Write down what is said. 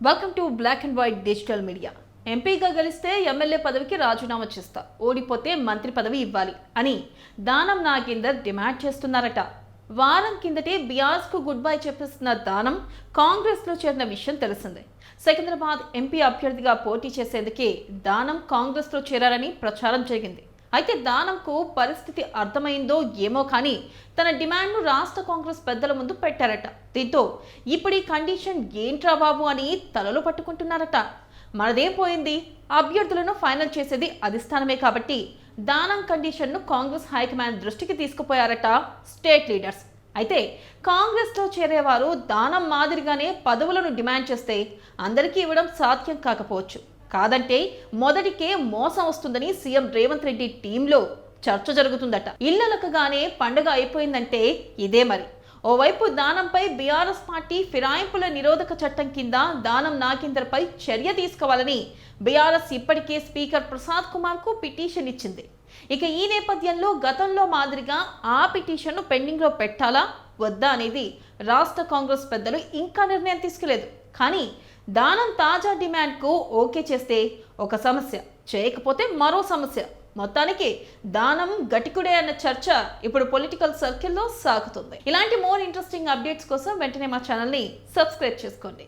Welcome to black and white digital media. ఎంపీగా గెలిస్తే MLA పదవికి రాజీనామా చేస్తా, ఓడిపోతే మంత్రి పదవి ఇవ్వాలి అని దానం నాగేందర్ డిమాండ్ చేస్తున్నారట. వారం కిందటే బీఆర్ఎస్ కు గుడ్ బై చెప్పేస్తున్న దానం కాంగ్రెస్ లో చేరిన విషయం తెలిసిందే. సికింద్రాబాద్ ఎంపీ అభ్యర్థిగా పోటీ చేసేందుకే దానం కాంగ్రెస్ లో చేరారని ప్రచారం జరిగింది. అయితే దానంకు పరిస్థితి అర్థమైందో ఏమో కానీ తన డిమాండ్ను రాష్ట్ర కాంగ్రెస్ పెద్దల ముందు పెట్టారట. దీంతో ఇప్పుడు ఈ కండిషన్ ఏంట్రా బాబు అని తలలు పట్టుకుంటున్నారట. మనదేం పోయింది, అభ్యర్థులను ఫైనల్ చేసేది అధిష్టానమే కాబట్టి దానం కండిషన్ను కాంగ్రెస్ హైకమాండ్ దృష్టికి తీసుకుపోయారట స్టేట్ లీడర్స్. అయితే కాంగ్రెస్లో చేరేవారు దానం మాదిరిగానే పదవులను డిమాండ్ చేస్తే అందరికీ ఇవ్వడం సాధ్యం కాకపోవచ్చు. కాదంటే మొదటికే మోసం వస్తుందని సీఎం రేవంత్ రెడ్డి టీంలో చర్చ జరుగుతుందట. ఇళ్లలకగానే పండుగ అయిపోయిందంటే ఇదే మరి. ఓవైపు దానంపై బీఆర్ఎస్ పార్టీ ఫిరాయింపుల నిరోధక చట్టం కింద దానం నాగేందర్పై చర్య తీసుకోవాలని బీఆర్ఎస్ ఇప్పటికే స్పీకర్ ప్రసాద్ కుమార్ కు పిటిషన్ ఇచ్చింది. ఇక ఈ నేపథ్యంలో గతంలో మాదిరిగా ఆ పిటిషన్ను పెండింగ్లో పెట్టాలా వద్దా అనేది రాష్ట్ర కాంగ్రెస్ పెద్దలు ఇంకా నిర్ణయం తీసుకోలేదు. కానీ దానం తాజా డిమాండ్కు ఓకే చేస్తే ఒక సమస్య, చేయకపోతే మరో సమస్య. మొత్తానికి దానం గటికుడే అన్న చర్చ ఇప్పుడు పొలిటికల్ సర్కిల్లో సాగుతుంది. ఇలాంటి మోర్ ఇంట్రెస్టింగ్ అప్డేట్స్ కోసం వెంటనే మా ఛానల్ని సబ్స్క్రైబ్ చేసుకోండి.